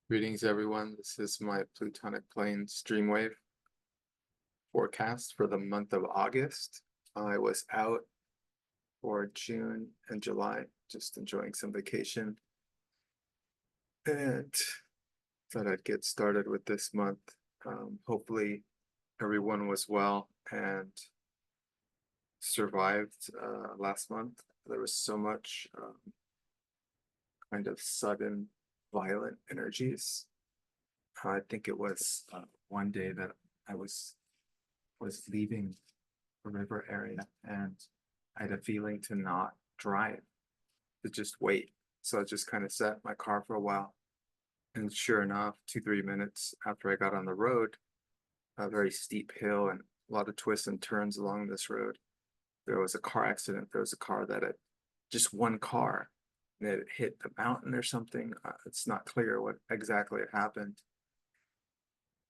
Greetings, everyone. This is my Plutonic plane streamwave forecast for the month of August. I was out for June and July, just enjoying some vacation, and thought I'd get started with this month. Hopefully, everyone was well and survived last month. There was so much kind of sudden, violent energies. I think it was one day that I was leaving the river area and I had a feeling to not drive, to just wait. So I just kind of sat in my car for a while. And sure enough, 2, 3 minutes after I got on the road, a very steep hill and a lot of twists and turns along this road, there was a car accident. There was a car that had just one car and it hit the mountain or something. It's not clear what exactly had happened.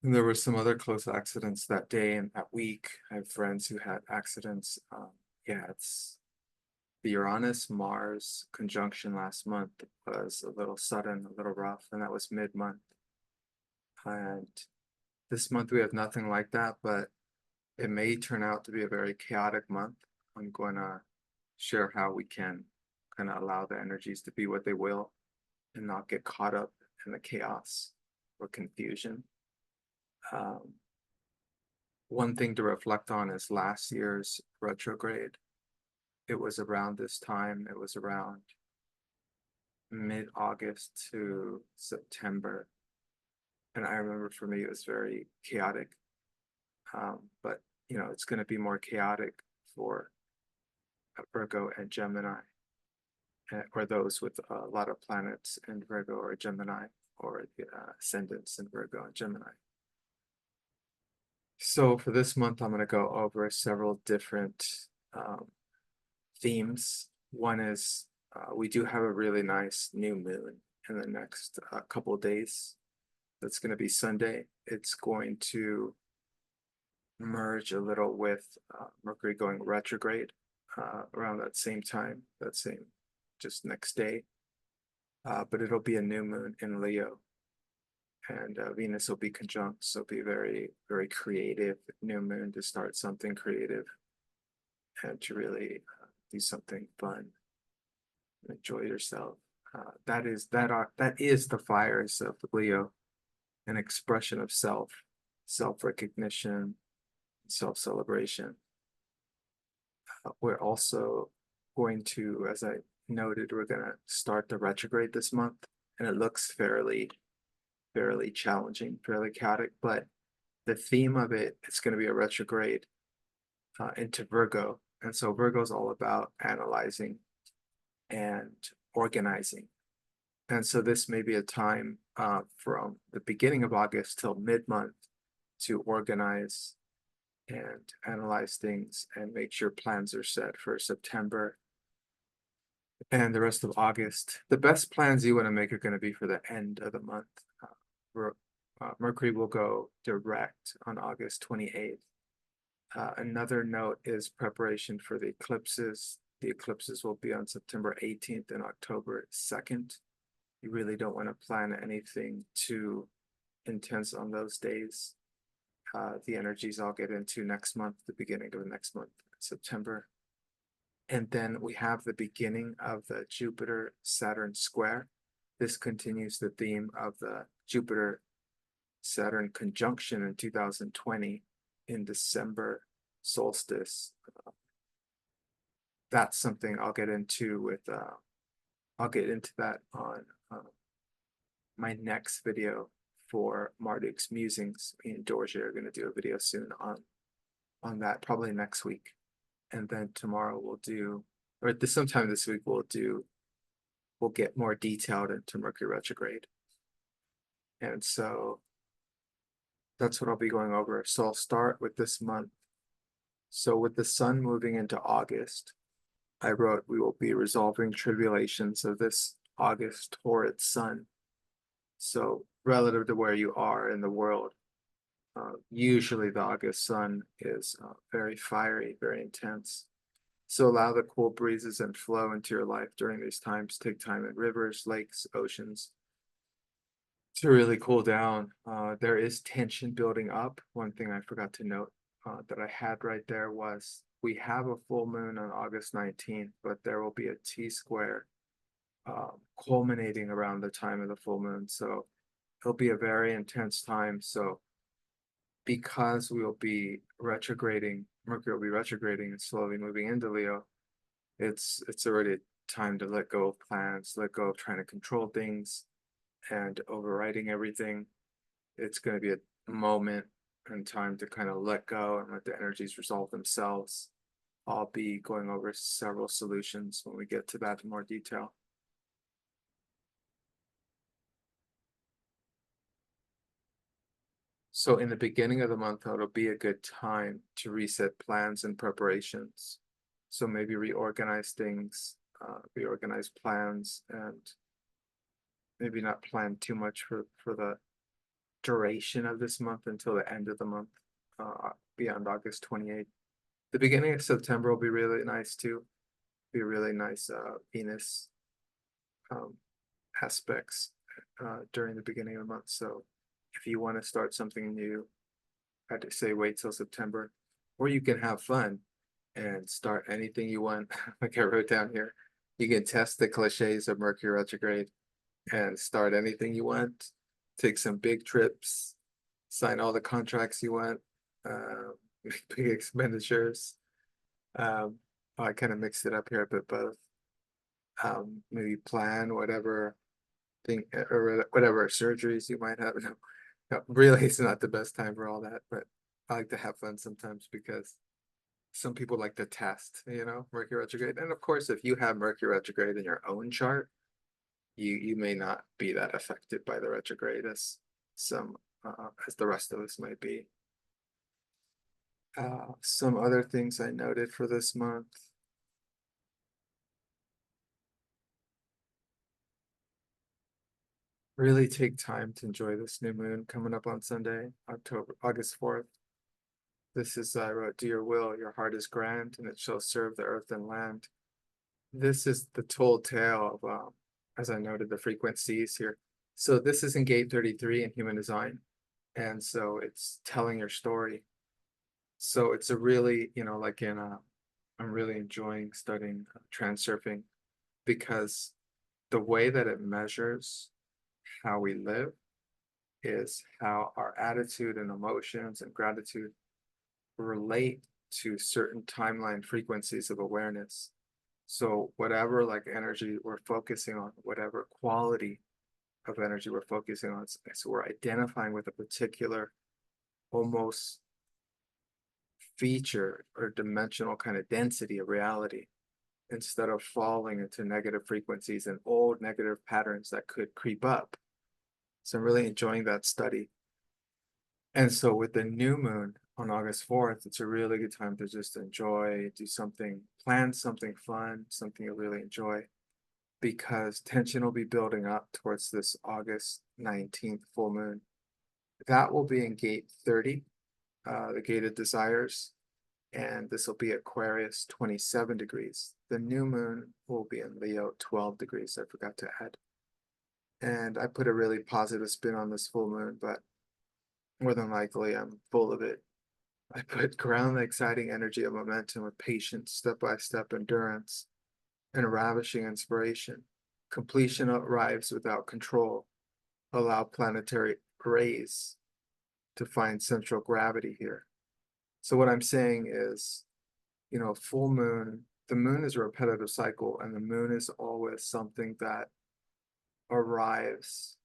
And there were some other close accidents that day and that week. I have friends who had accidents. Yeah, it's the Uranus-Mars conjunction last month was a little sudden, a little rough, and that was mid-month. And this month we have nothing like that, but it may turn out to be a very chaotic month. I'm going to share how we can kind of allow the energies to be what they will and not get caught up in the chaos or confusion. One thing to reflect on is last year's retrograde. It was around this time, it was around mid-August to September. And I remember for me, it was very chaotic. But, it's going to be more chaotic for Virgo and Gemini, or those with a lot of planets in Virgo or Gemini, or the ascendants in Virgo and Gemini. So for this month, I'm going to go over several different themes. One is we do have a really nice new moon in the next couple of days. That's going to be Sunday. It's going to merge a little with Mercury going retrograde around that same time, just next day. But it'll be a new moon in Leo. And Venus will be conjunct, so it'll be very, very creative new moon to start something creative and to really do something fun, enjoy yourself. That is the fires of Leo, an expression of self-recognition, self-celebration. We're also going to, as I noted, we're going to start the retrograde this month, and it looks fairly challenging, fairly chaotic, but the theme of it's going to be a retrograde into Virgo. And so Virgo is all about analyzing and organizing. And so this may be a time from the beginning of August till mid-month to organize and analyze things and make sure plans are set for September and the rest of August. The best plans you want to make are going to be for the end of the month. Mercury will go direct on August 28th. Another note is preparation for the eclipses. The eclipses will be on September 18th and October 2nd. You really don't want to plan anything too intense on those days. The energies I'll get into next month, the beginning of next month, September. And then we have the beginning of the Jupiter-Saturn square. This continues the theme of the Jupiter-Saturn conjunction in 2020 in December solstice. That's something I'll get into that on my next video for Marduk's musings. Me and Dorje are going to do a video soon on that, probably next week. And then tomorrow sometime this week we'll get more detailed into Mercury retrograde. And so that's what I'll be going over. So I'll start with this month. So with the sun moving into August, I wrote, we will be resolving tribulations of this August torrid sun. So relative to where you are in the world, usually the August sun is very fiery, very intense. So allow the cool breezes and flow into your life during these times. Take time in rivers, lakes, oceans to really cool down. There is tension building up. One thing I forgot to note that I had right there was we have a full moon on August 19th, but there will be a T square culminating around the time of the full moon. So it'll be a very intense time. So because we'll be retrograding, Mercury will be retrograding and slowly moving into Leo, it's already time to let go of plans, let go of trying to control things and overriding everything. It's going to be a moment and time to kind of let go and let the energies resolve themselves. I'll be going over several solutions when we get to that in more detail. So in the beginning of the month, it'll be a good time to reset plans and preparations. So maybe reorganize things, reorganize plans, and maybe not plan too much for the duration of this month until the end of the month, beyond August 28th. The beginning of September will be really nice too. Be really nice Venus um, aspects during the beginning of the month. So if you want to start something new, I'd say wait till September, or you can have fun and start anything you want. Like I wrote down here, you can test the cliches of Mercury retrograde and start anything you want. Take some big trips, sign all the contracts you want, uh, big expenditures. I kind of mixed it up here a bit both. Maybe plan whatever thing or whatever surgeries you might have. No, no, really, it's not the best time for all that, but I like to have fun sometimes because some people like to test, Mercury retrograde. And of course, if you have Mercury retrograde in your own chart, you may not be that affected by the retrograde some as the rest of us might be. Some other things I noted for this month. Really take time to enjoy this new moon coming up on Sunday, August 4th. This is, I wrote, do your will, your heart is grand, and it shall serve the earth and land. This is the told tale of, as I noted, the frequencies here. So this is in gate 33 in human design. And so it's telling your story. So it's a really, like I'm really enjoying studying transurfing because the way that it measures how we live is how our attitude and emotions and gratitude relate to certain timeline frequencies of awareness. So whatever like energy we're focusing on, whatever quality of energy we're focusing on, so we're identifying with a particular almost feature or dimensional kind of density of reality instead of falling into negative frequencies and old negative patterns that could creep up. So I'm really enjoying that study. And so with the new moon on August 4th, it's a really good time to just enjoy, do something, plan something fun, something you really enjoy, because tension will be building up towards this August 19th full moon. That will be in gate 30, the gate of desires, and this will be Aquarius 27 degrees. The new moon will be in Leo 12 degrees, I forgot to add. And I put a really positive spin on this full moon, but more than likely I'm full of it. I put ground the exciting energy of momentum with patience, step-by-step endurance, and ravishing inspiration. Completion arrives without control. Allow planetary rays to find central gravity here. So what I'm saying is, full moon, the moon is a repetitive cycle, and the moon is always something that arrives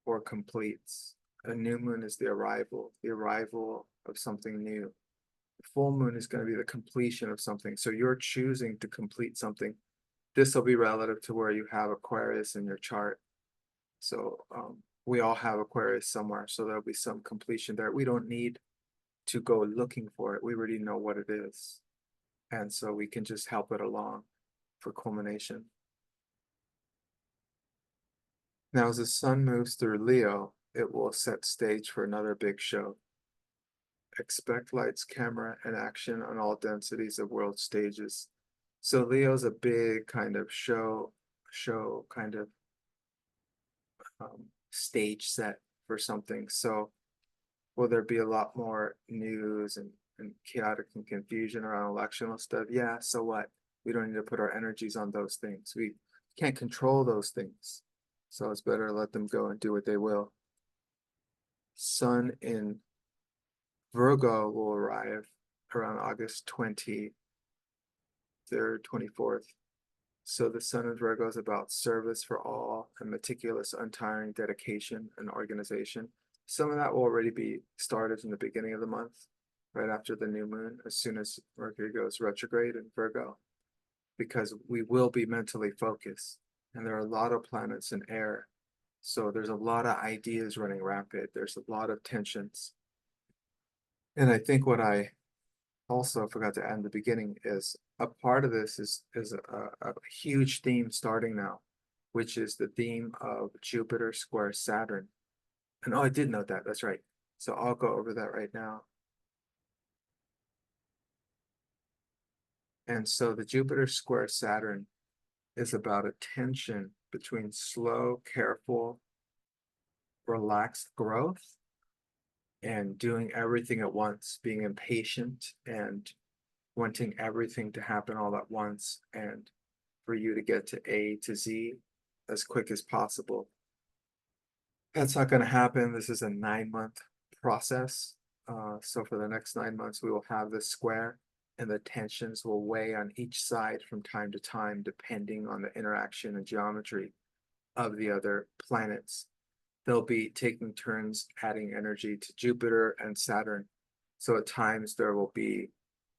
or completes. A new moon is the arrival of something new. The full moon is going to be the completion of something. So you're choosing to complete something. This will be relative to where you have Aquarius in your chart. So we all have Aquarius somewhere. So there'll be some completion there. We don't need to go looking for it. We already know what it is. And so we can just help it along for culmination. Now, as the sun moves through Leo, it will set stage for another big show. Expect lights, camera, and action on all densities of world stages. So Leo's a big kind of show kind of stage set for something. So will there be a lot more news and chaotic and confusion around electional stuff? Yeah, so what? We don't need to put our energies on those things. We can't control those things. So it's better to let them go and do what they will. Sun in Virgo will arrive around August 23rd, 24th. So the Sun in Virgo is about service for all and meticulous, untiring dedication and organization. Some of that will already be started in the beginning of the month, right after the new moon, as soon as Mercury goes retrograde in Virgo, because we will be mentally focused. And there are a lot of planets in air. So there's a lot of ideas running rapid. There's a lot of tensions. And I think what I also forgot to add in the beginning is a part of this is a huge theme starting now, which is the theme of Jupiter square Saturn. And oh, I did note that. That's right. So I'll go over that right now. And so the Jupiter square Saturn is about a tension between slow, careful, relaxed growth and doing everything at once, being impatient and wanting everything to happen all at once and for you to get to A to Z as quick as possible. That's not going to happen. This is a 9-month process. So for the next 9 months, we will have this square and the tensions will weigh on each side from time to time, depending on the interaction and geometry of the other planets. They'll be taking turns adding energy to Jupiter and Saturn. So at times there will be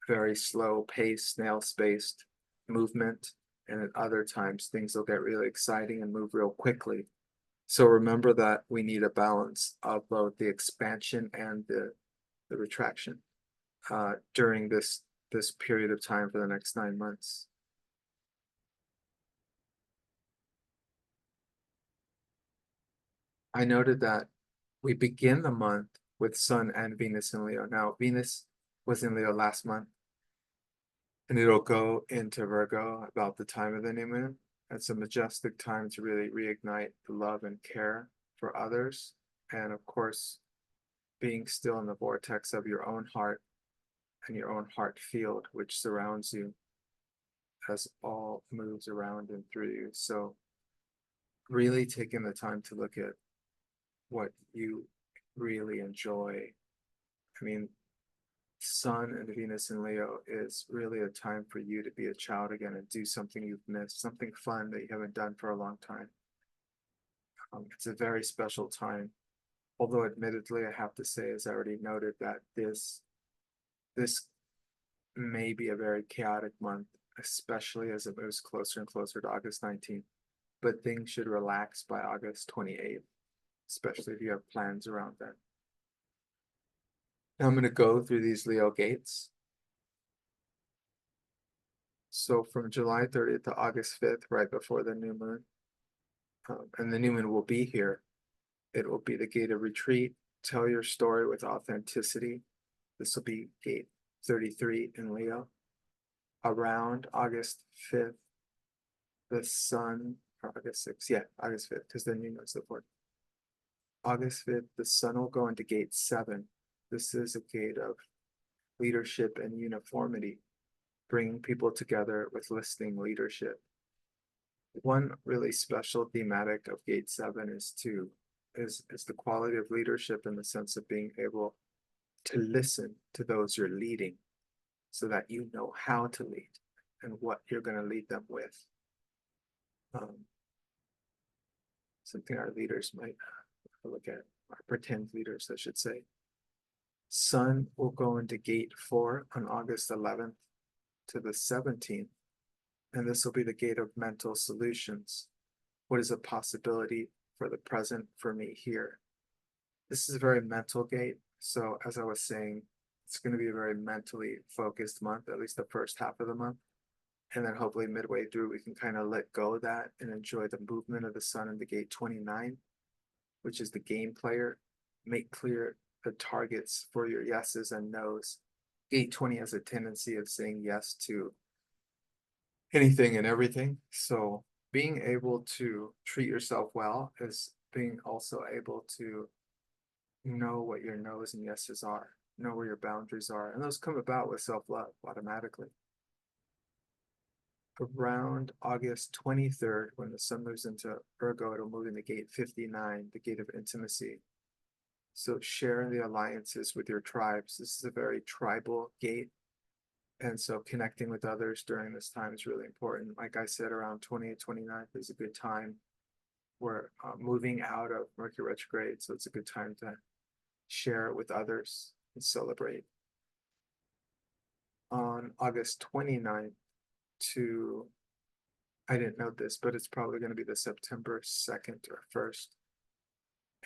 very slow pace, snail-spaced movement, and at other times things will get really exciting and move real quickly. So remember that we need a balance of both the expansion and the retraction during this period of time for the next 9 months. I noted that we begin the month with Sun and Venus in Leo. Now, Venus was in Leo last month, and it'll go into Virgo about the time of the new moon. It's a majestic time to really reignite the love and care for others. And of course, being still in the vortex of your own heart and your own heart field, which surrounds you as all moves around and through you. So really taking the time to look at what you really enjoy. I mean, Sun and Venus in Leo is really a time for you to be a child again and do something you've missed, something fun that you haven't done for a long time. It's a very special time. Although admittedly, I have to say, as I already noted, that this may be a very chaotic month, especially as it moves closer and closer to August 19th. But things should relax by August 28th, especially if you have plans around that. Now I'm going to go through these Leo gates. So from July 30th to August 5th, right before the new moon, and the new moon will be here. It will be the gate of retreat. Tell your story with authenticity. This will be gate 33 in Leo. Around August 5th, the sun, or August 6th, yeah, August 5th, because then you know it's the 4th. August 5th, the sun will go into gate 7. This is a gate of leadership and uniformity, bringing people together with listening leadership. One really special thematic of gate 7 is the quality of leadership in the sense of being able to listen to those you're leading so that you know how to lead and what you're going to lead them with. Something our leaders might look at, our pretend leaders, I should say. Sun will go into gate 4 on August 11th to the 17th, and this will be the gate of mental solutions. What is a possibility for the present for me here? This is a very mental gate. So as I was saying, it's going to be a very mentally focused month, at least the first half of the month. And then hopefully midway through, we can kind of let go of that and enjoy the movement of the sun in the gate 29, which is the game player. Make clear the targets for your yeses and nos. Gate 20 has a tendency of saying yes to anything and everything. So being able to treat yourself well is being also able to know what your no's and yeses are, know where your boundaries are, and those come about with self-love automatically. Around August 23rd, when the sun moves into Virgo, it'll move into gate 59, the gate of intimacy. So share the alliances with your tribes. This is a very tribal gate. And so connecting with others during this time is really important. Like I said, around 28th, 29th is a good time. We're moving out of Mercury retrograde, so it's a good time to share it with others and celebrate. On August 29th to, I didn't note this, but it's probably going to be the September 2nd or 1st.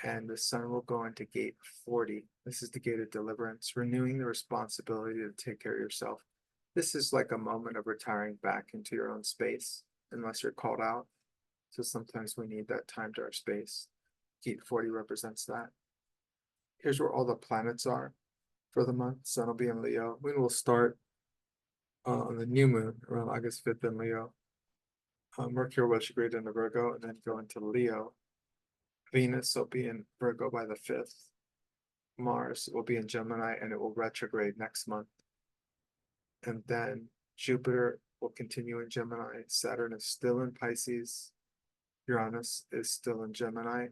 And the sun will go into gate 40. This is the gate of deliverance, renewing the responsibility to take care of yourself. This is like a moment of retiring back into your own space, unless you're called out. So sometimes we need that time to our space. Gate 40 represents that. Here's where all the planets are for the month. Sun will be in Leo. Moon will start on the new moon around August 5th in Leo. Mercury will retrograde into Virgo and then go into Leo. Venus will be in Virgo by the 5th. Mars will be in Gemini and it will retrograde next month. And then Jupiter will continue in Gemini. Saturn is still in Pisces. Uranus is still in Gemini.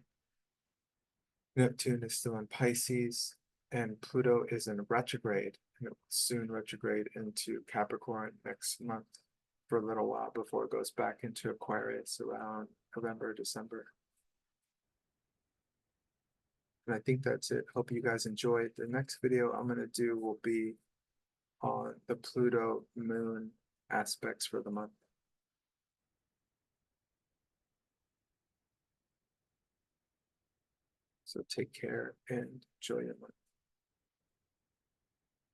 Neptune is still in Pisces. And Pluto is in retrograde. And it will soon retrograde into Capricorn next month for a little while before it goes back into Aquarius around November, December. And I think that's it. Hope you guys enjoyed. The next video I'm going to do will be on the Pluto moon aspects for the month. So take care and enjoy your month.